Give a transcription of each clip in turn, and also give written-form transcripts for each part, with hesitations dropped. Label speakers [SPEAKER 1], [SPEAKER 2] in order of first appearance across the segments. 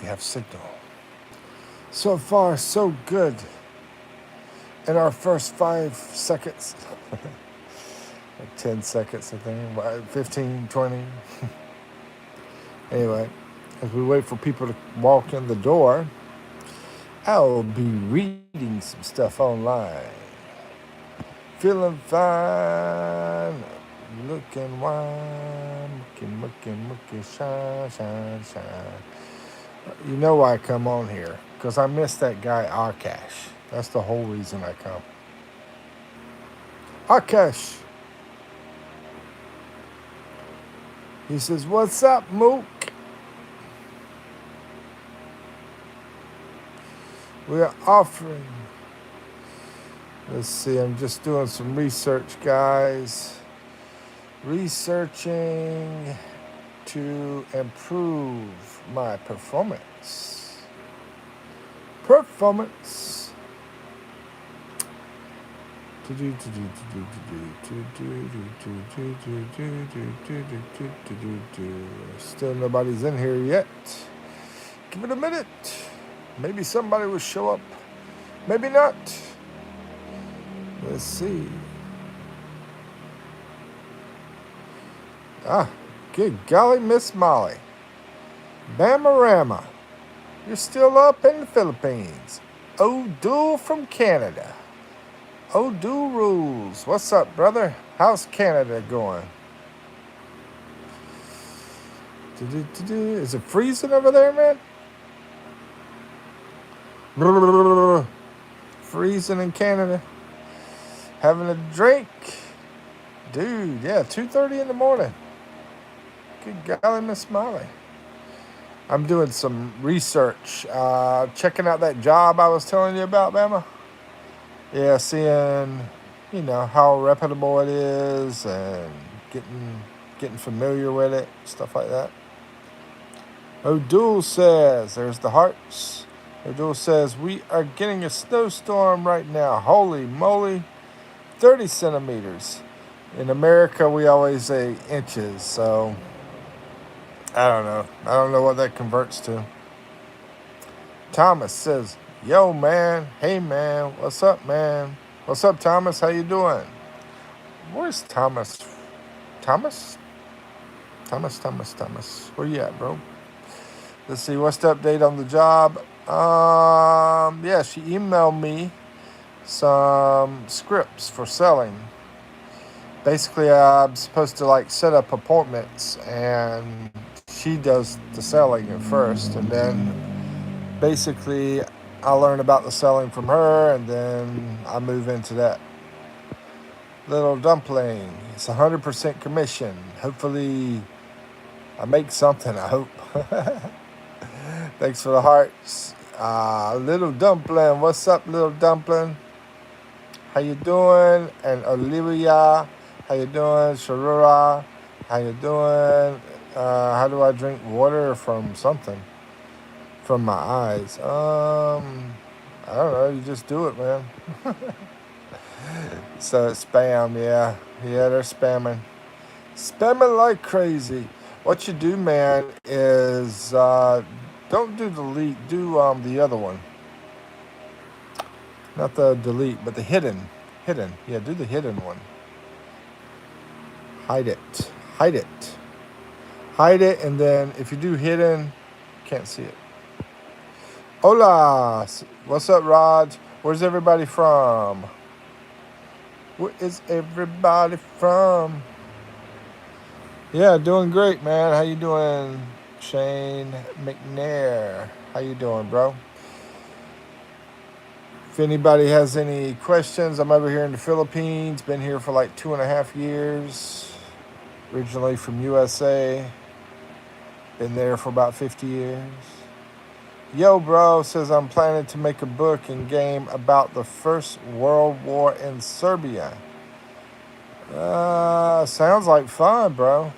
[SPEAKER 1] We have signal. So far, so good. In our first 5 seconds, like 10 seconds, I think, 15, 20. Anyway, as we wait for people to walk in the door, I'll be reading some stuff online. Feeling fine, looking wine, mookie, shine, shine, shine. You know why I come on here? Because I miss that guy Akash. That's the whole reason I come. Akash. He says, "What's up, Mook?" We are offering. Let's see, I'm just doing some research, guys. Researching to improve my performance. Performance. Still nobody's in here yet. Give it a minute. Maybe somebody will show up. Maybe not. Let's see. Good golly, Miss Molly. Bamarama. You're still up in the Philippines. O'Doul from Canada. O'Doul rules. What's up, brother? How's Canada going? Is it freezing over there, man? Freezing in Canada. Having a drink. Dude, yeah, 2:30 in the morning. Good golly, Miss Molly. I'm doing some research. Checking out that job I was telling you about, Bama. Yeah, seeing, how reputable it is and getting familiar with it, stuff like that. O'Doul says, there's the hearts. O'Doul says, we are getting a snowstorm right now. Holy moly, 30 centimeters. In America, we always say inches, so I don't know. I don't know what that converts to. Thomas says, yo, man. Hey, man. What's up, man? What's up, Thomas? How you doing? Where's Thomas? Thomas? Thomas. Where you at, bro? Let's see. What's the update on the job? Yeah, she emailed me some scripts for selling. Basically, I'm supposed to, set up appointments, and she does the selling at first, and then basically I learn about the selling from her, and then I move into that little dumpling. It's 100% commission. Hopefully I make something, I hope. Thanks for the hearts. Little dumpling, what's up, little dumpling? How you doing? And Olivia, how you doing? Sharura, how you doing? How do I drink water from something? From my eyes. I don't know. You just do it, man. So it's spam, yeah. Yeah, they're spamming. Spamming like crazy. What you do, man, is don't do delete. Do the other one. Not the delete, but the hidden. Hidden. Yeah, do the hidden one. Hide it. Hide it, and then if you do hidden, can't see it. Hola. What's up, Raj? Where's everybody from? Where is everybody from? Yeah, doing great, man. How you doing, Shane McNair? How you doing, bro? If anybody has any questions, I'm over here in the Philippines. Been here for like 2.5 years. Originally from USA. Been there for about 50 years. Yo, bro, says I'm planning to make a book and game about the First World War in Serbia. Sounds like fun, bro.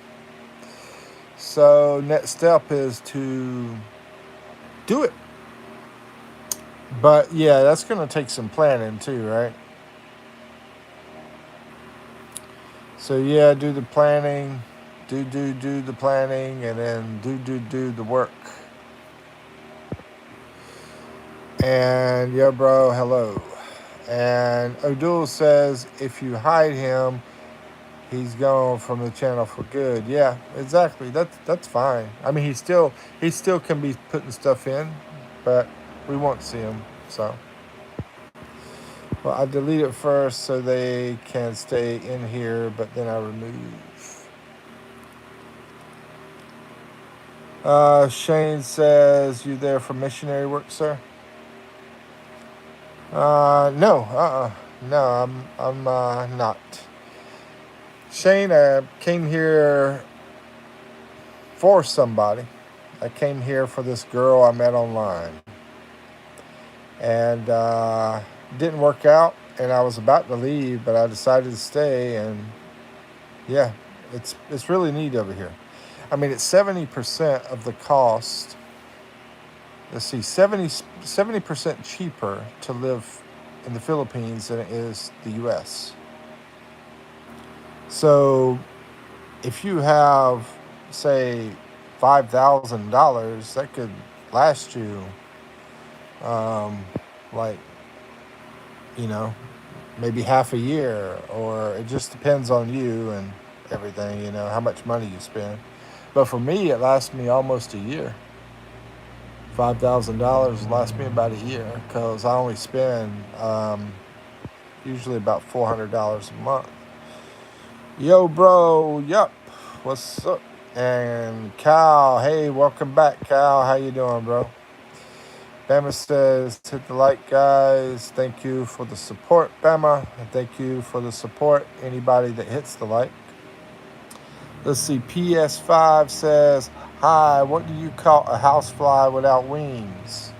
[SPEAKER 1] So next step is to do it. But yeah, that's going to take some planning too, right? So yeah, do the planning, do the planning, and then do the work. And yeah, bro, hello. And O'Doul says if you hide him, he's gone from the channel for good. Yeah, exactly. That's fine. I mean, he still can be putting stuff in, but we won't see him. So, well, I delete it first so they can stay in here, but then I remove. Shane says, "You there for missionary work, sir?" No. No, I'm not. Shane, I came here for somebody. I came here for this girl I met online, and didn't work out. And I was about to leave, but I decided to stay. And yeah, it's really neat over here. I mean, it's 70% of the cost. Let's see, 70% cheaper to live in the Philippines than it is the U.S. So if you have, say, $5,000, that could last you, like, you know, maybe half a year, or it just depends on you and everything, how much money you spend. But for me, it lasts me almost a year. $5,000 lasts me about a year because I only spend usually about $400 a month. Yo, bro. Yup. What's up? And Cal. Hey, welcome back, Cal. How you doing, bro? Bama says, hit the like, guys. Thank you for the support, Bama. And thank you for the support, anybody that hits the like. Let's see. PS5 says, hi, what do you call a housefly without wings?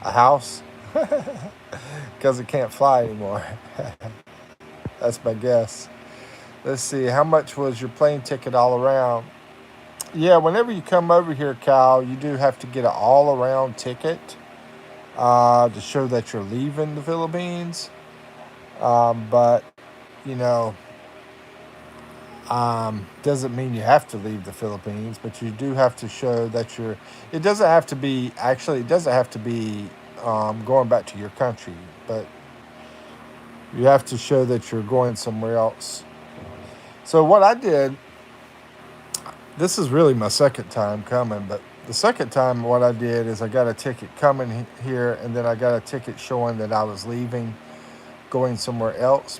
[SPEAKER 1] A house? Because it can't fly anymore. That's my guess. Let's see. How much was your plane ticket all around? Yeah, whenever you come over here, Kyle, you do have to get an all-around ticket to show that you're leaving the Philippines. But, doesn't mean you have to leave the Philippines, but you do have to show that it doesn't have to be going back to your country, but you have to show that you're going somewhere else. So what I did, this is really my second time coming, but the second time what I did is I got a ticket coming here, and then I got a ticket showing that I was leaving, going somewhere else.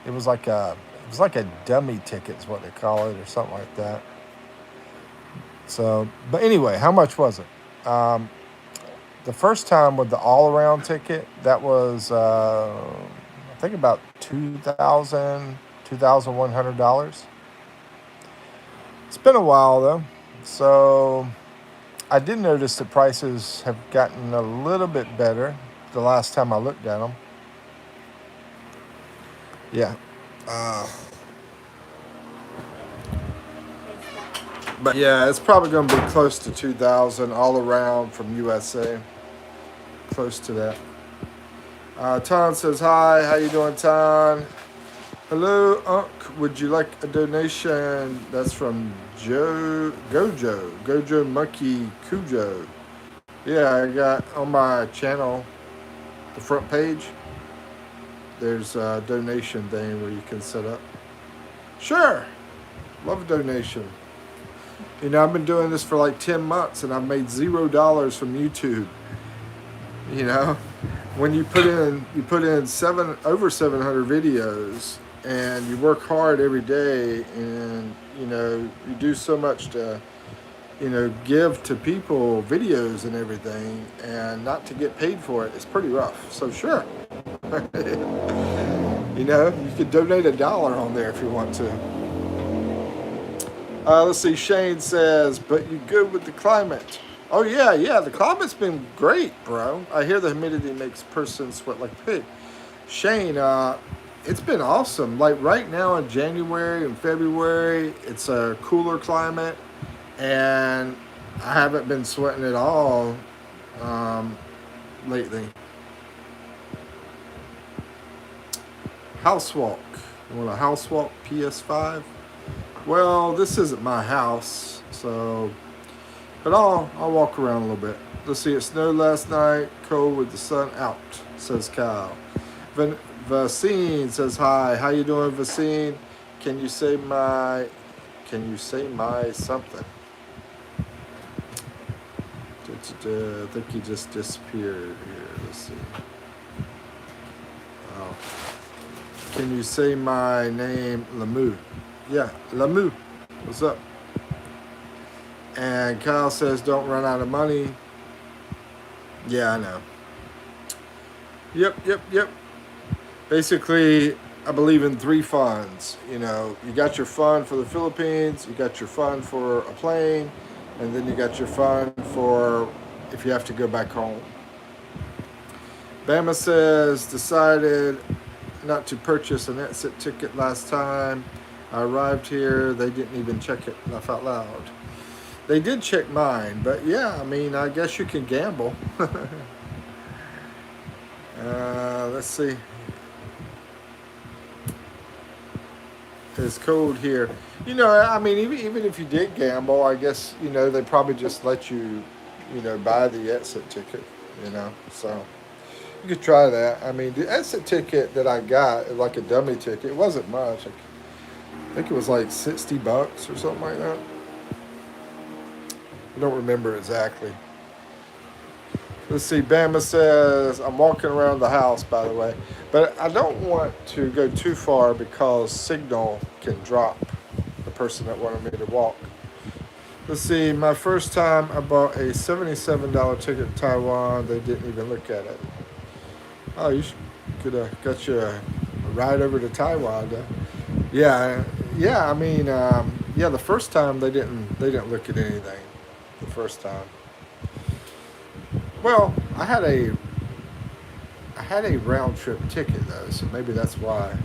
[SPEAKER 1] It was like a dummy ticket is what they call it, or something like that. So, but anyway, how much was it? The first time with the all-around ticket, that was I think about $2,100. It's been a while though, so I did notice that prices have gotten a little bit better the last time I looked at them. Yeah. But yeah, it's probably going to be close to 2,000 all around from USA. Close to that. Ton says hi. How you doing, Ton? Hello, Unc. Would you like a donation? That's from Gojo Monkey Cujo. Yeah, I got on my channel, the front page, there's a donation thing where you can set up. Sure. Love a donation. I've been doing this for like 10 months and I've made $0 from YouTube. When you put in over 700 videos and you work hard every day, and you do so much to give to people videos and everything, and not to get paid for it, it's pretty rough. So sure. You could donate $1 on there if you want to. Let's see. Shane says, but you good with the climate? Oh, yeah. The climate's been great, bro. I hear the humidity makes a person sweat like a pig. Shane, it's been awesome. Like right now in January and February, it's a cooler climate, and I haven't been sweating at all lately. Housewalk. You want a housewalk PS5? Well, this isn't my house, so, but I'll walk around a little bit. Let's see, it snowed last night, cold with the sun out, says Kyle. Vasine says hi. How you doing, Vasine? Can you say my something? I think he just disappeared here. Let's see. Oh. Can you say my name, Lamu? Yeah, Lamu. What's up? And Kyle says, don't run out of money. Yeah, I know. Yep. Basically, I believe in 3 funds. You know, you got your fund for the Philippines, you got your fund for a plane, and then you got your fund for if you have to go back home. Bama says, decided not to purchase an exit ticket last time. I arrived here, they didn't even check it, laugh out loud. They did check mine, but yeah, I mean, I guess you can gamble. Let's see. It's cold here. You know, I mean, even if you did gamble, I guess, you know, they probably just let you, you know, buy the exit ticket, you know. So you could try that. I mean, the exit ticket that I got, like a dummy ticket, it wasn't much. I think it was like $60 or something like that. I don't remember exactly. Let's see, Bama says, I'm walking around the house, by the way. But I don't want to go too far because signal can drop the person that wanted me to walk. Let's see, my first time I bought a $77 ticket to Taiwan. They didn't even look at it. Oh, you could have got you a ride over to Taiwan. Yeah, I mean, yeah, the first time they didn't look at anything. The first time. Well, I had a round trip ticket though, so maybe that's why.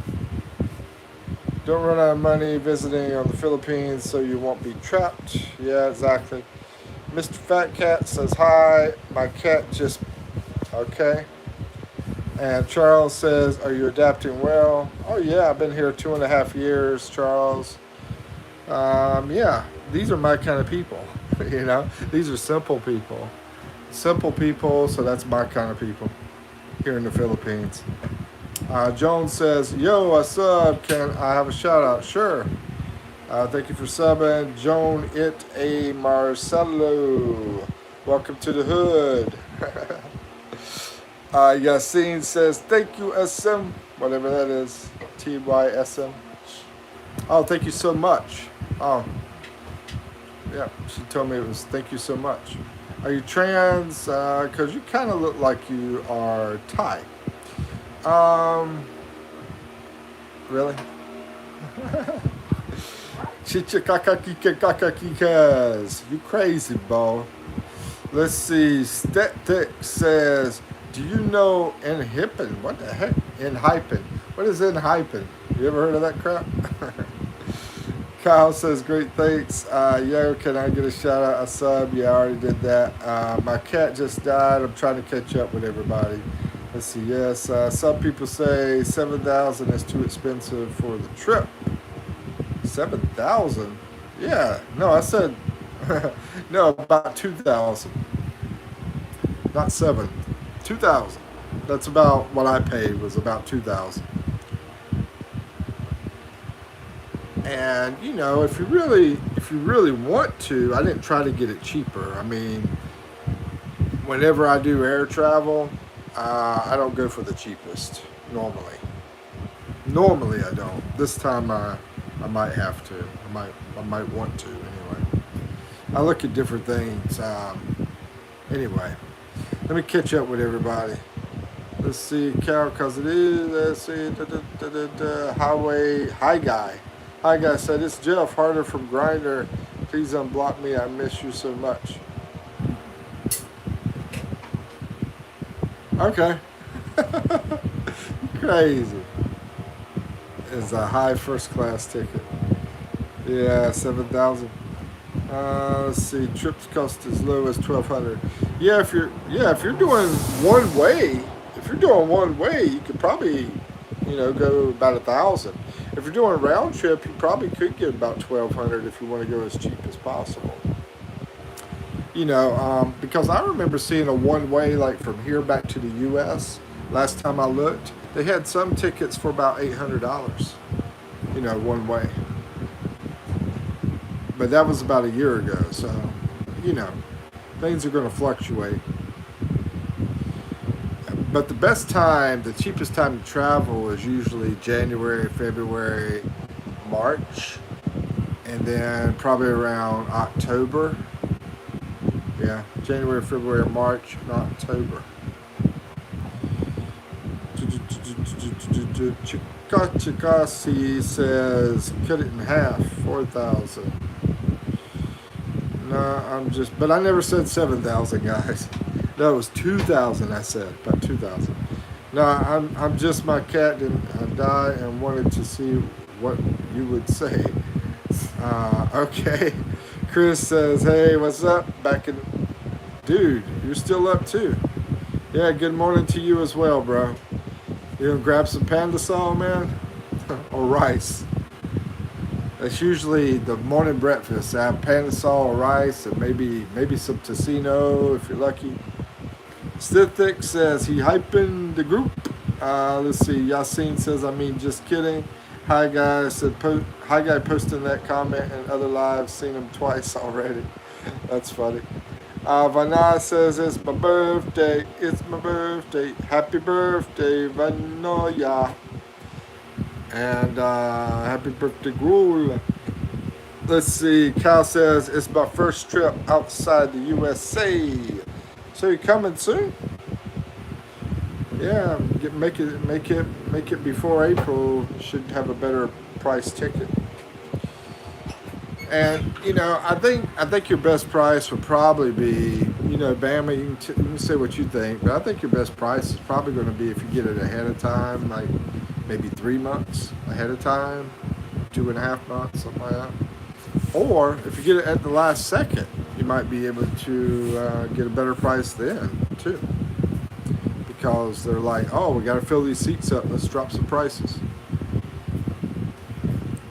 [SPEAKER 1] Don't run out of money visiting on the Philippines, so you won't be trapped. Yeah, exactly. Mr. Fat Cat says hi. My cat just okay. And Charles says, are you adapting well? Oh yeah, I've been here 2.5 years, Charles. Yeah, these are my kind of people. You know, these are simple people. Simple people, so that's my kind of people here in the Philippines. Jones says, yo, I sub. Can I have a shout out? Sure. Thank you for subbing. Joan It A Marcelo. Welcome to the hood. Yassine says, thank you, SM. Whatever that is. TYSM. Oh, thank you so much. Oh. Yeah, she told me it was thank you so much. Are you trans? Because you kind of look like you are Thai. Really? Chichikakakikas. You crazy, boy. Let's see. Static says, do you know Enhypen? What the heck? Enhypen. What is Enhypen? You ever heard of that crap? Kyle says, great, thanks. Yo, can I get a shout out? A sub? Yeah, I already did that. My cat just died. I'm trying to catch up with everybody. Let's see, yes. Some people say 7,000 is too expensive for the trip. 7,000? Yeah, no, I said, no, about 2,000. Not 7, 2,000. That's about what I paid, was about 2,000. And you know, if you really want to, I didn't try to get it cheaper. I mean, whenever I do air travel, I don't go for the cheapest normally. Normally I don't. This time I might have to. I might want to anyway. I look at different things. Anyway, let me catch up with everybody. Let's see, Carol, cause it is. Let's see, highway. Hi guy. Hi guys, said it's Jeff Harder from Grindr. Please unblock me. I miss you so much. Okay. Crazy. It's a high first class ticket. Yeah, 7,000. Let's see, trips cost as low as 1,200. Yeah, if you're doing one way, you could probably, you know, go about 1,000. If you're doing a round trip, you probably could get about 1,200 if you want to go as cheap as possible. Because I remember seeing a one-way like from here back to the U.S. Last time I looked, they had some tickets for about $800. One way. But that was about a year ago, so you know things are going to fluctuate. But the cheapest time to travel is usually January, February, March, and then probably around October. Yeah, January, February, March, and October. Chikasi says, cut it in half, 4,000. No, but I never said 7,000, guys. No, it was 2,000. I said about 2,000. No, I'm just my cat didn't die and wanted to see what you would say. Okay. Chris says, hey, what's up? Dude, you're still up too. Yeah, good morning to you as well, bro. You gonna grab some panda sal, man? Or rice? That's usually the morning breakfast. I have panda sal or rice and maybe some tocino if you're lucky. Stithic says he hyping the group. Let's see. Yasin says, just kidding. Hi guy said, hi guy posting that comment and other lives. Seen him twice already. That's funny. Vanna says, it's my birthday. It's my birthday. Happy birthday, Vanoya. And happy birthday, Gruel. Let's see. Cal says, it's my first trip outside the USA. So you coming soon? Yeah, make it before April. Should have a better price ticket. And I think your best price would probably be, Bama. You can say what you think, but I think your best price is probably going to be if you get it ahead of time, like maybe 3 months ahead of time, 2.5 months, something like that. Or if you get it at the last second, you might be able to get a better price then too, because they're like, oh, we got to fill these seats up. Let's drop some prices.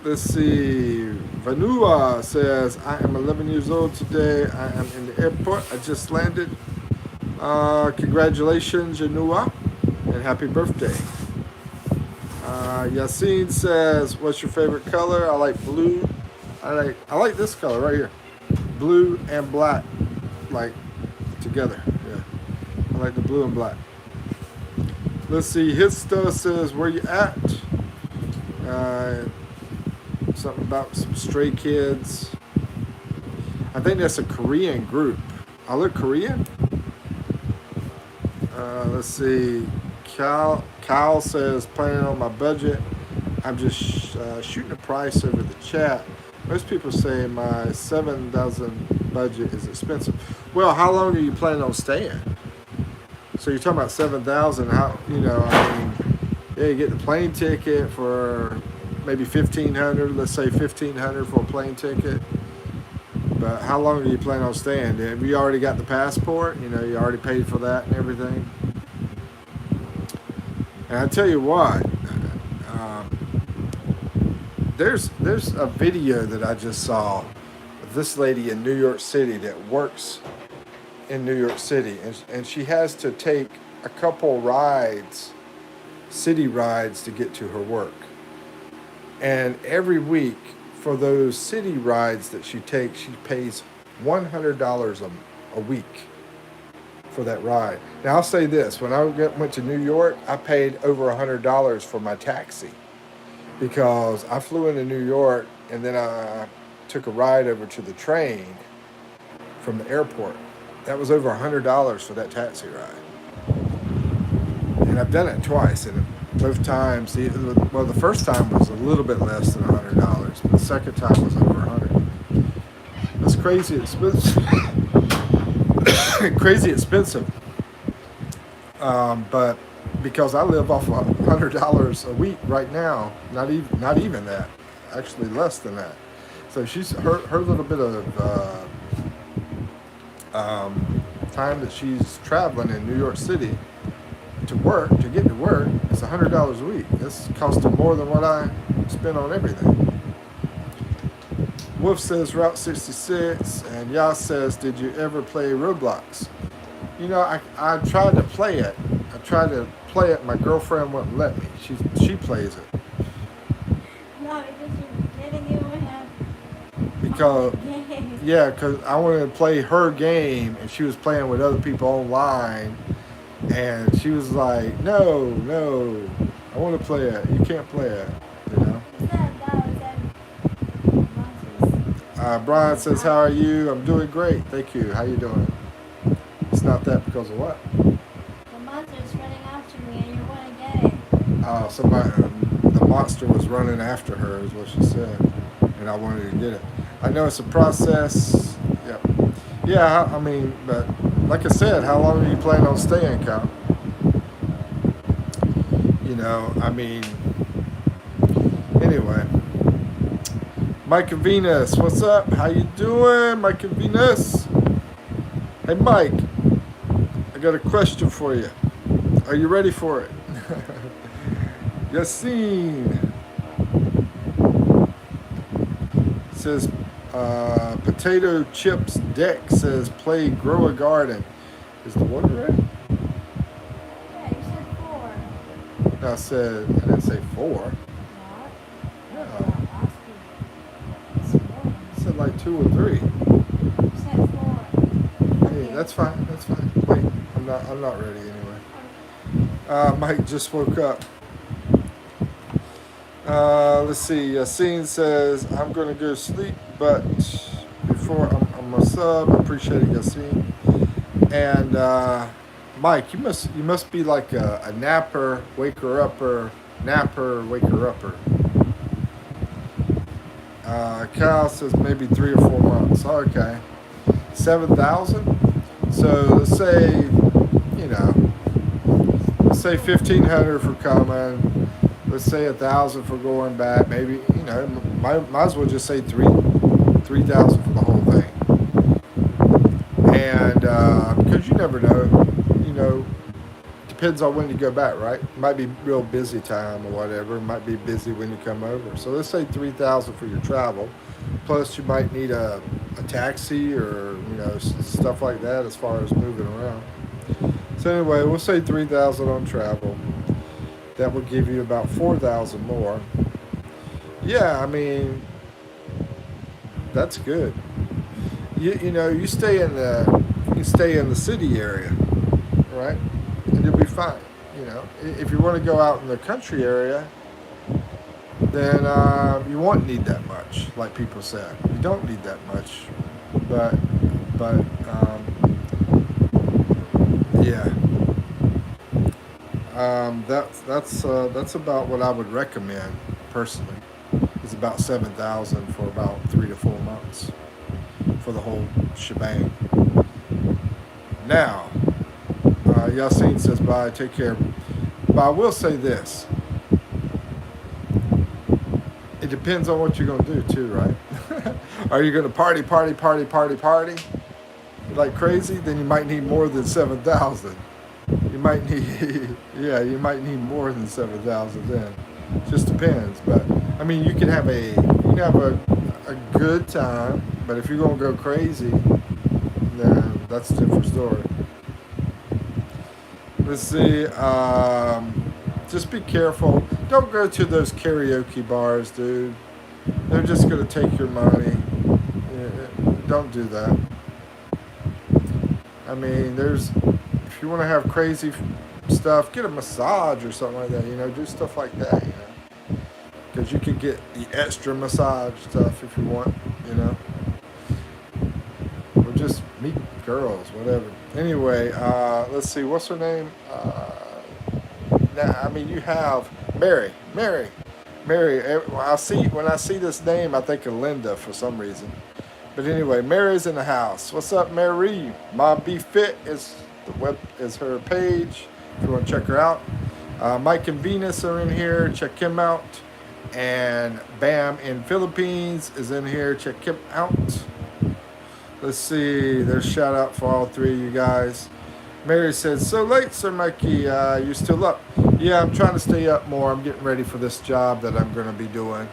[SPEAKER 1] Let's see. Vanua says, I am 11 years old today. I am in the airport. I just landed. Congratulations, Janua, and happy birthday. Yasin says, what's your favorite color? I like blue. I like this color right here. Blue and black, like together. Yeah, I like the blue and black. Let's see. Hitsta says, where you at? Something about some stray kids. I think that's a Korean group. I look Korean. Let's see. Kyle says, planning on my budget. I'm just shooting a price over the chat. Most people say my 7,000 budget is expensive. Well, how long are you planning on staying? So you're talking about 7,000. How yeah, you get the plane ticket for maybe 1,500. Let's say 1,500 for a plane ticket. But how long are you planning on staying? Have you already got the passport? You already paid for that and everything. And I tell you what, there's a video that I just saw of this lady in New York City that works in New York City, and she has to take a couple rides, city rides, to get to her work. And every week for those city rides that she takes, she pays $100 a week for that ride. Now I'll say this, when I went to New York, I paid over $100 for my taxi, because I flew into New York and then I took a ride over to the train from the airport. That was over $100 for that taxi ride. And I've done it twice, and both times, the first time was a little bit less than $100, but the second time was over $100. That's crazy expensive. Crazy expensive. But because I live off of $100 a week right now, not even that, actually less than that. So she's her little bit of time that she's traveling in New York City to get to work, it's $100 a week. This costs her more than what I spend on everything. Wolf says Route 66, and Yas says, did you ever play Roblox? You know, I tried to play it. I tried to play it. My girlfriend wouldn't let me. She plays it.
[SPEAKER 2] No, because you're letting you have
[SPEAKER 1] Because,
[SPEAKER 2] game.
[SPEAKER 1] yeah, because I wanted to play her game, and she was playing with other people online, and she was like, no, no, I want to play it. You can't play it, you know.
[SPEAKER 2] Is that monsters?
[SPEAKER 1] Brian says, how are you? I'm doing great. Thank you. How you doing? It's not that because of what?
[SPEAKER 2] The monster's running after me and you want to get it.
[SPEAKER 1] Somebody, the monster was running after her, is what she said, and I wanted to get it. I know it's a process. Yeah, yeah. I mean, but like I said, how long are you planning on staying, Kyle? You know, I mean, anyway. Mike and Venus, what's up? How you doing, Mike and Venus? Hey, Mike, I got a question for you. Are you ready for it? Yassine says, potato chips deck says play grow a garden. Is the water ready?
[SPEAKER 2] Yeah, you said 4.
[SPEAKER 1] No, I didn't say 4.
[SPEAKER 2] What?
[SPEAKER 1] No,
[SPEAKER 2] I'll ask you this morning.
[SPEAKER 1] I said like 2 or 3.
[SPEAKER 2] You said 4.
[SPEAKER 1] Hey,
[SPEAKER 2] Okay.
[SPEAKER 1] that's fine. That's fine. Wait, I'm not ready anyway. Mike just woke up. Let's see. Yassine says, I'm going to go sleep, but before I'm a sub, I appreciate it, Yassine. And Mike, you must be like a napper, waker upper, napper, waker upper. Kyle says maybe 3 or 4 months. Okay. 7,000? So let's say, you know, let's say 1,500 for coming. Let's say 1,000 for going back. Maybe, you know, might as well just say 3,000 for the whole thing. And because you never know, depends on when you go back, right? It might be real busy time or whatever. It might be busy when you come over. So let's say 3,000 for your travel. Plus, you might need a taxi or stuff like that as far as moving around. So anyway, we'll say 3,000 on travel. That will give you about 4,000 more. Yeah, I mean, that's good. You stay in the city area, right? And you'll be fine. You know, if you want to go out in the country area, then you won't need that much, like people said. You don't need that much, but yeah. That's about what I would recommend personally. It's about 7,000 for about 3 to 4 months for the whole shebang. Now, Yassine says bye. Take care. But I will say this: it depends on what you're gonna do too, right? Are you gonna party like crazy? Then you might need more than 7,000. You might need, yeah, you might need more than 7,000 then. Just depends. But I mean, you can have a good time. But if you're gonna go crazy, then that's a different story. Let's see. Just be careful. Don't go to those karaoke bars, dude. They're just gonna take your money. Don't do that. I mean, if you want to have crazy stuff, get a massage or something like that. Do stuff like that. Because you can get the extra massage stuff if you want. Or just meet girls, whatever. Anyway, let's see. What's her name? Now, I mean, you have Mary. When I see this name, I think of Linda for some reason. But anyway, Mary's in the house. What's up, Mary? Mom Be Fit is her page. If you want to check her out. Mike and Venus are in here. Check him out. And Bam in Philippines is in here. Check him out. Let's see. There's a shout out for all 3 of you guys. Mary says, so late, Sir Mikey. You still up? Yeah, I'm trying to stay up more. I'm getting ready for this job that I'm going to be doing.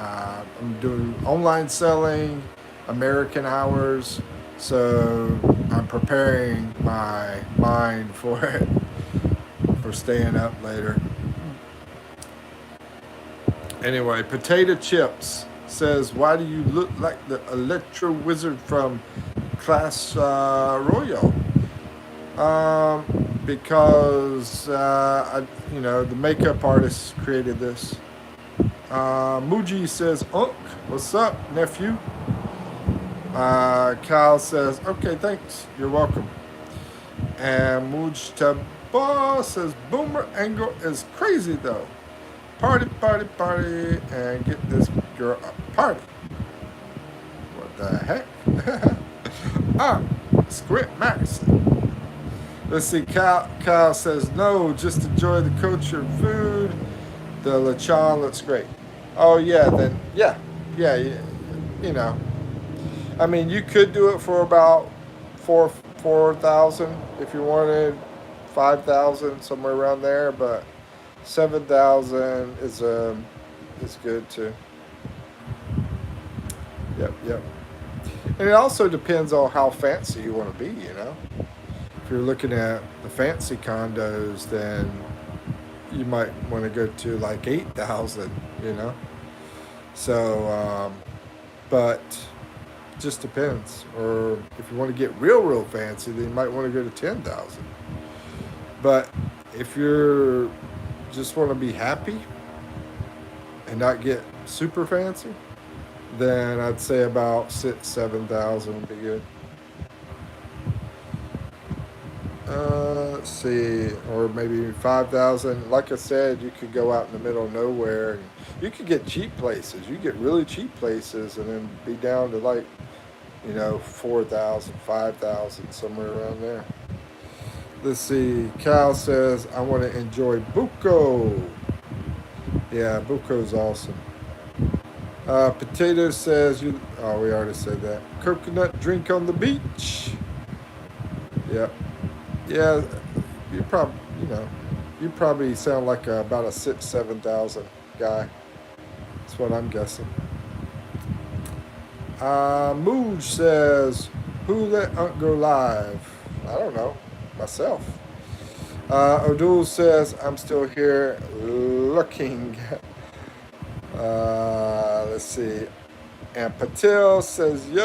[SPEAKER 1] I'm doing online selling, American hours, so I'm preparing my mind for it, for staying up later. Anyway, Potato Chips says, "Why do you look like the Electro Wizard from Clash Royale?" Because the makeup artist created this. Muji says, "Unk, what's up, nephew?" Kyle says, "Okay, thanks. You're welcome." And Mujtaba says, "Boomer angle is crazy though. Party, party, party, and get this girl a party." What the heck? Squint Max. Let's see. Kyle says, "No, just enjoy the culture and food. The lechon looks great." Oh yeah, then yeah. You know, I mean, you could do it for about 4,000 if you wanted, 5,000 somewhere around there, but 7,000 is good too. Yep. And it also depends on how fancy you want to be. If you're looking at the fancy condos, then you might want to go to like 8,000. So, but just depends. Or if you want to get real fancy, then you might want to go to 10,000. But if you're just want to be happy and not get super fancy, then I'd say about 7,000 would be good. Let's see, or maybe 5,000. Like I said, you could go out in the middle of nowhere. And you could get cheap places. You get really cheap places, and then be down to like 4,000, 5,000, somewhere around there. Let's see. Cal says, "I want to enjoy Buco." Yeah, Buco's awesome. Potato says, we already said that. Coconut drink on the beach. Yep. Yeah, you probably sound like about a 7,000 guy. That's what I'm guessing. Mooj says, "Who let Unc go live?" I don't know. Myself. Odul says, "I'm still here looking." Let's see. And Patel says, "Yo,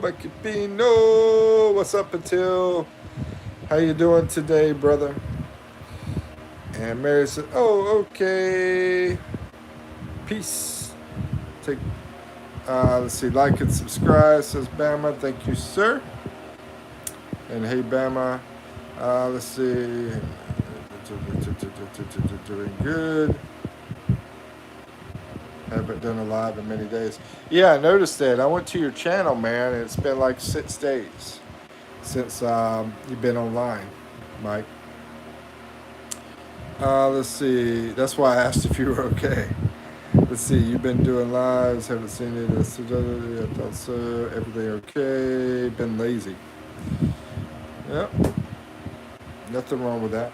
[SPEAKER 1] Mikipino. What's up, Patel? How you doing today, brother?" And Mary said, "Oh, okay. Peace." Let's see. Like and subscribe, says Bama. Thank you, sir. And hey, Bama. Let's see. Doing good. Haven't done a live in many days. Yeah, I noticed that. I went to your channel, man, and it's been like 6 days since you've been online, Mike. Let's see. That's why I asked if you were okay. Let's see. You've been doing lives. Haven't seen it. I thought so. Everything okay. Been lazy. Yep. Nothing wrong with that.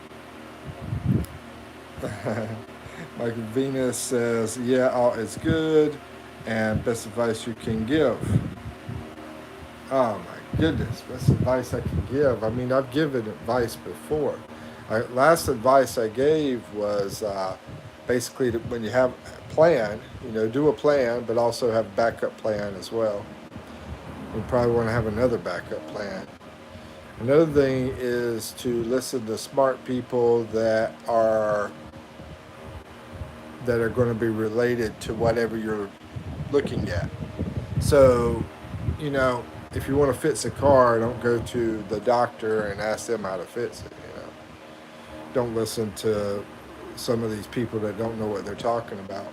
[SPEAKER 1] Mike Venus says, "Yeah, all is good, and best advice you can give." Oh my goodness, best advice I can give. I mean, I've given advice before. Last advice I gave was basically when you have a plan, do a plan, but also have a backup plan as well. You probably want to have another backup plan. Another thing is to listen to smart people that are going to be related to whatever you're looking at. So, if you want to fix a car, don't go to the doctor and ask them how to fix it. Don't listen to some of these people that don't know what they're talking about.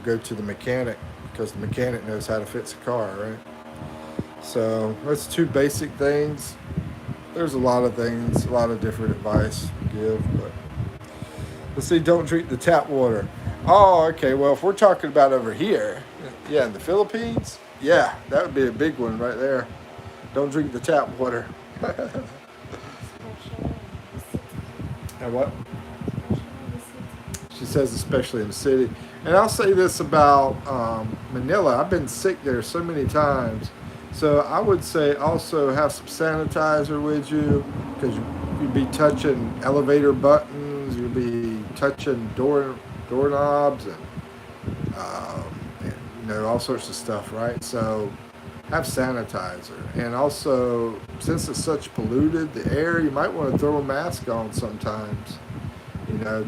[SPEAKER 1] Go to the mechanic, because the mechanic knows how to fix a car, right? So that's 2 basic things. There's a lot of things, a lot of different advice to give, but let's see. Don't drink the tap water. Oh, okay. Well, if we're talking about over here, yeah, in the Philippines, yeah, that would be a big one right there. Don't drink the tap water. And what? She says especially in the city. And I'll say this about Manila. I've been sick there so many times. So I would say also have some sanitizer with you because you'd be touching elevator buttons, you'd be touching doorknobs and all sorts of stuff, right? So have sanitizer. And also, since it's such polluted, the air, you might want to throw a mask on sometimes,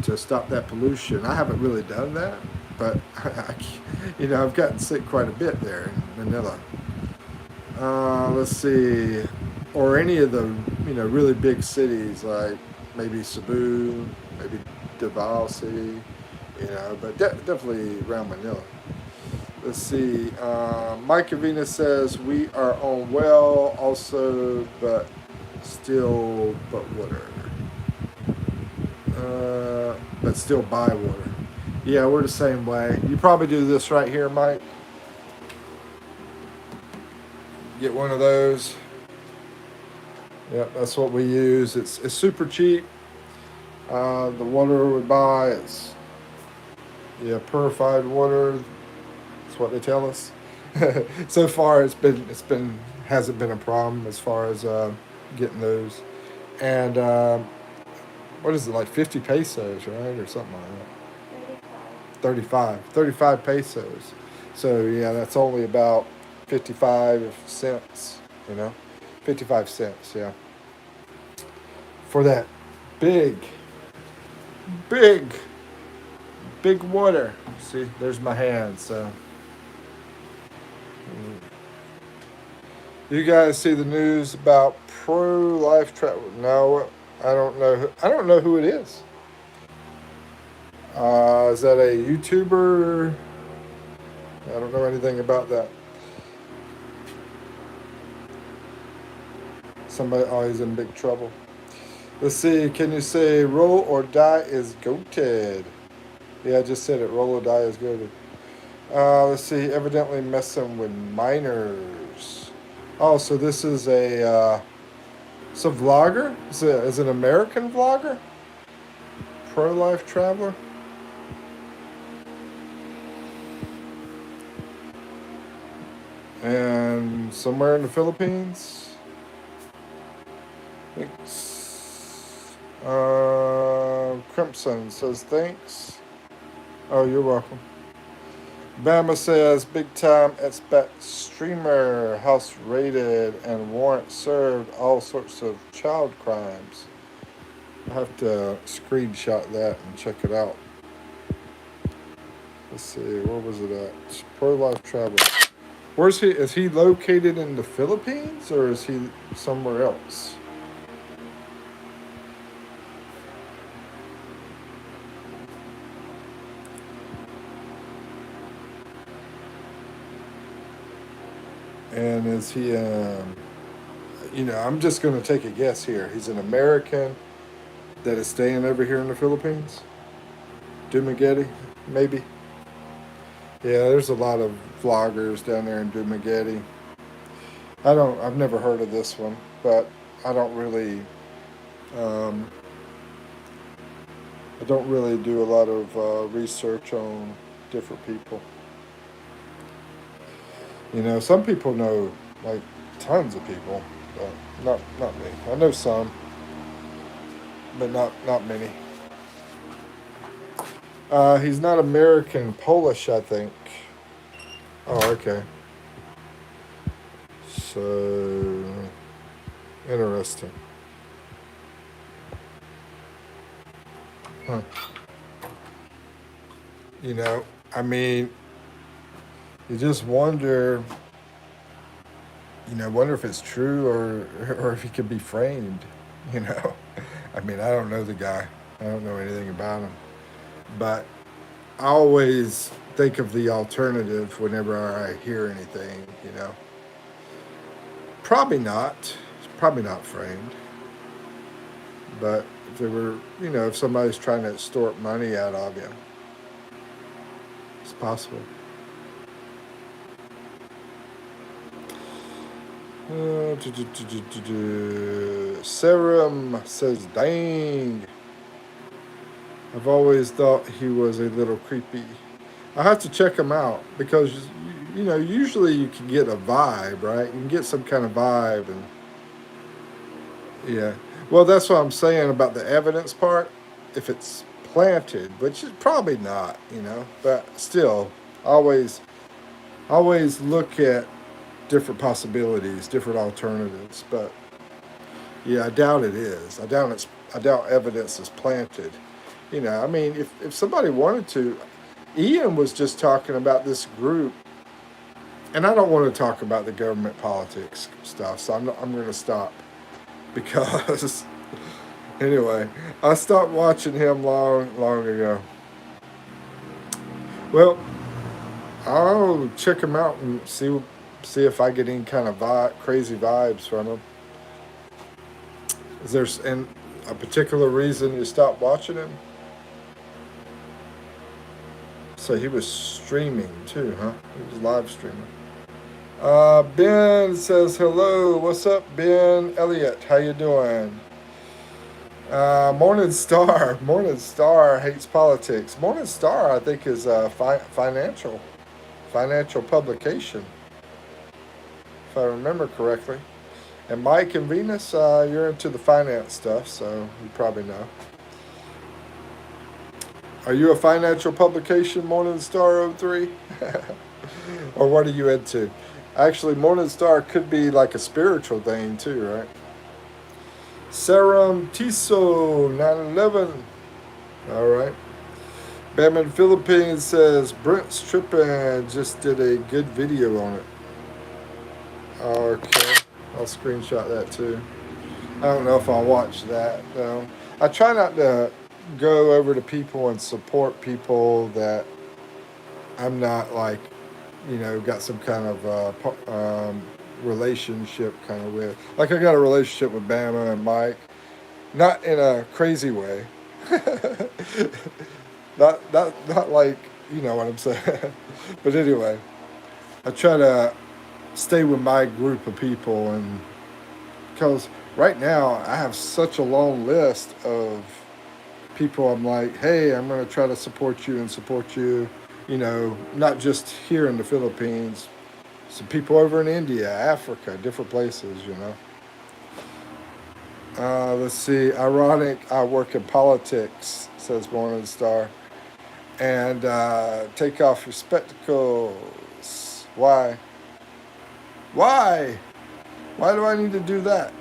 [SPEAKER 1] to stop that pollution. I haven't really done that, but I've gotten sick quite a bit there in Manila. Let's see, or any of the really big cities like maybe Cebu, maybe Davao City, but definitely around Manila. Let's see. Mike Avina says we are on well also, but still, but water. But still buy water. Yeah, we're the same way. You probably do this right here, Mike. Get one of those. Yep, that's what we use. It's super cheap. The water we buy is purified water. That's what they tell us. So far, it's been hasn't been a problem as far as getting those. And what is it, like 50 pesos, right, or something like that? 35 pesos. So yeah, that's only about 55 cents. 55 cents. Yeah, for that big, big, big water. See, there's my hand. So. You guys see the news about pro-life travel? No, I don't know. I don't know who it is. Is that a YouTuber? I don't know anything about that. Somebody always in big trouble. Let's see. Can you say roll or die is goated? Yeah, I just said it. Roll or die is goated. Let's see. Evidently messing with minors. Oh, so this is it's a vlogger? Is it an American vlogger? Pro-life traveler? And somewhere in the Philippines? Crimson says thanks. Oh, you're welcome. Bama says big time Expat streamer, house raided and warrant served, all sorts of child crimes. I'll have to screenshot that and check it out. Let's see, where was it at? Pro-life travel. Where's he? Is he located in the Philippines or is he somewhere else? And is he, I'm just going to take a guess here. He's an American that is staying over here in the Philippines? Dumaguete, maybe? Yeah, there's a lot of vloggers down there in Dumaguete. I've never heard of this one, but I don't really do a lot of research on different people. Some people know like tons of people, but not me. I know some, but not many. He's not American, Polish, I think. Oh, okay. So interesting. Huh. I mean, you just wonder. Wonder if it's true or if he could be framed. I mean, I don't know the guy. I don't know anything about him. But I always think of the alternative whenever I hear anything, Probably not. Probably not framed. But if they were, if somebody's trying to extort money out of you, it's possible. Serum says, dang. I've always thought he was a little creepy. I have to check him out because usually you can get a vibe, right? You can get some kind of vibe, and yeah. Well, that's what I'm saying about the evidence part. If it's planted, which is probably not, but still, always, always look at different possibilities, different alternatives. But yeah, I doubt it is. I doubt evidence is planted. I mean, if somebody wanted to, Ian was just talking about this group, and I don't want to talk about the government politics stuff, so I'm going to stop because anyway, I stopped watching him long ago. Well, I'll check him out and see if I get any kind of crazy vibes from him. Is there a particular reason you stopped watching him? So he was streaming too, huh? He was live streaming. Ben says hello. What's up, Ben Elliott? How you doing? Morning Star. Morning Star hates politics. Morning Star, I think, is a financial publication, if I remember correctly. And Mike and Venus, you're into the finance stuff, so you probably know. Are you a financial publication, Morning Star 03? Or what are you into? Actually, Morning Star could be like a spiritual thing too, right? Serum Tiso 911. All right. Batman Philippines says Brent's tripping. Just did a good video on it. Okay. I'll screenshot that too. I don't know if I'll watch that though. I try not to go over to people and support people that I'm not like, got some kind of relationship kind of with. Like I got a relationship with Bama and Mike, not in a crazy way. not like you know what I'm saying. But anyway, I try to stay with my group of people, and because right now I have such a long list of people. I'm like, hey, I'm going to try to support you and support you. Not just here in the Philippines, some people over in India, Africa, different places. Let's see. Ironic, I work in politics, says Morning Star. And take off your spectacles. Why? Why? Why do I need to do that?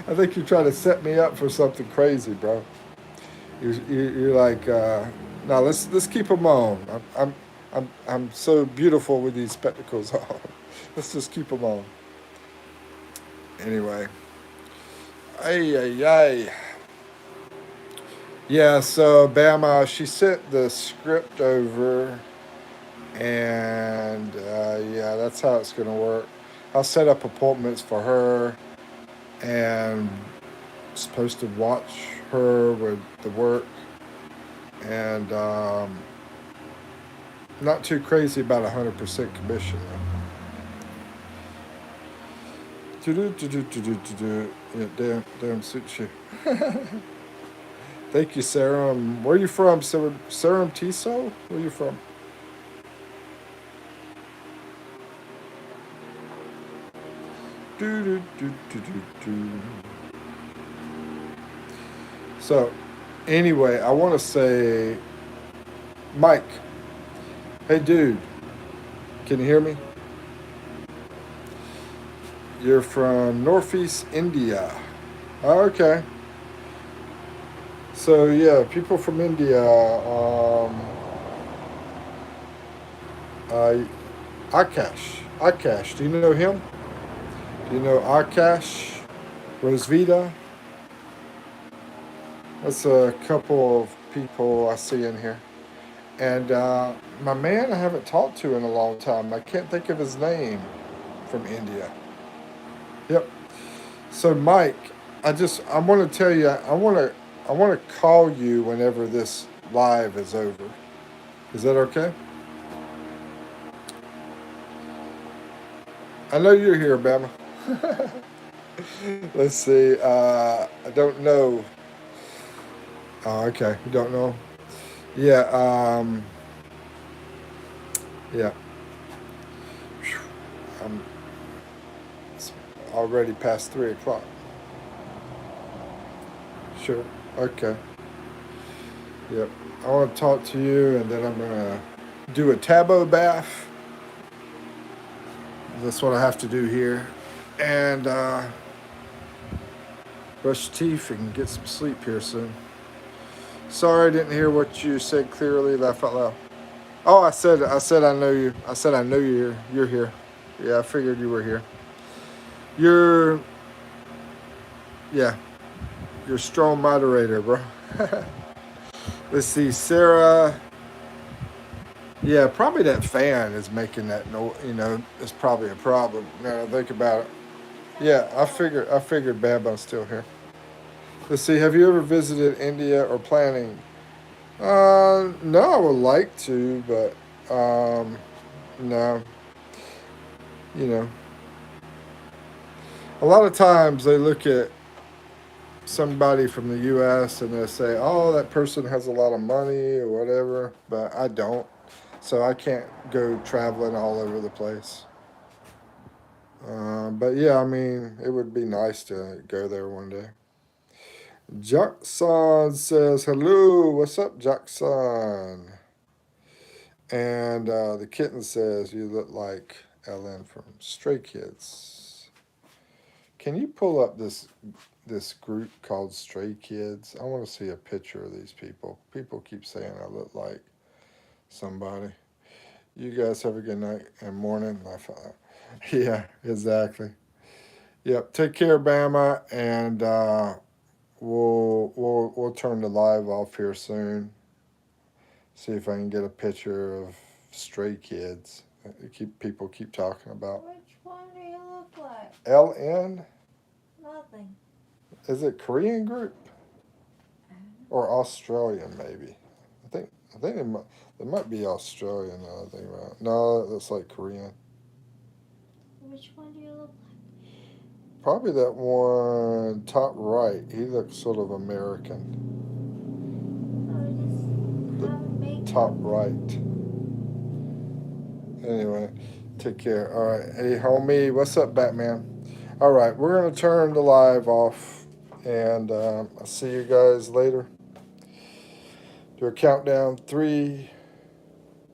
[SPEAKER 1] I think you're trying to set me up for something crazy, bro. You're like, no, let's keep them on. I'm so beautiful with these spectacles on. Let's just keep them on. Anyway, ay ay ay. Yeah, so Bama, she sent the script over, and yeah, that's how it's gonna work. I'll set up appointments for her, and supposed to watch her with the work, and not too crazy about 100% commission. Yeah, damn suits you. Thank you, Sarah. Where are you from, Sarah Tiso? Where are you from? Do, do, do, do, do, do. So, anyway, I want to say, Mike, hey, dude, can you hear me? You're from Northeast India. Oh, okay. So, yeah, people from India, uh, Akash, do you know him? Do you know Akash? Rosvita? That's a couple of people I see in here. And my man I haven't talked to in a long time. I can't think of his name from India. Yep. So Mike, I want to tell you I want to call you whenever this live is over. Is that okay? I know you're here, Bama. Let's see. I don't know. Oh, okay. You don't know? Yeah. Yeah. I'm it's already past 3 o'clock. Sure. Okay. Yep. I want to talk to you, and then I'm gonna do a tabo bath. That's what I have to do here, and brush teeth and get some sleep here soon. Sorry, I didn't hear what you said clearly. Laugh out loud. Oh, I said I know you. I said I know you're here. Yeah, I figured you were here. You're, yeah, you're a strong moderator, bro. Let's see, Sarah. Yeah, probably that fan is making that noise. It's probably a problem. Now that I think about it. Yeah, I figured Babon's still here. Let's see. Have you ever visited India or planning? No, I would like to, but no. You know, a lot of times they look at somebody from the U.S. and they say, "Oh, that person has a lot of money or whatever," but I don't, so I can't go traveling all over the place. But yeah, I mean, it would be nice to go there one day. Jackson says, "Hello, what's up, Jackson?" And the kitten says, "You look like Ellen from Stray Kids." Can you pull up this group called Stray Kids? I want to see a picture of these people. People keep saying I look like somebody. You guys have a good night and morning. Yeah, exactly. Yep. Take care, Bama, and we'll turn the live off here soon. See if I can get a picture of Stray Kids. People keep talking about.
[SPEAKER 2] Which one do you look like?
[SPEAKER 1] LN?
[SPEAKER 2] Nothing.
[SPEAKER 1] Is it Korean group or Australian maybe? I think it might be Australian. Now I think about it. No, it looks like Korean.
[SPEAKER 2] Which one do you look
[SPEAKER 1] Probably that one top right. He looks sort of American.
[SPEAKER 2] like? Oh, just
[SPEAKER 1] The
[SPEAKER 2] have
[SPEAKER 1] top
[SPEAKER 2] makeup.
[SPEAKER 1] right. Anyway, take care. All right. Hey, homie, what's up, Batman? All right, we're gonna turn the live off, and I'll see you guys later. Do a countdown. 3,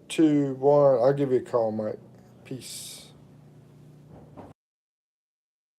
[SPEAKER 1] 2, 1. I'll give you a call, Mike. Peace.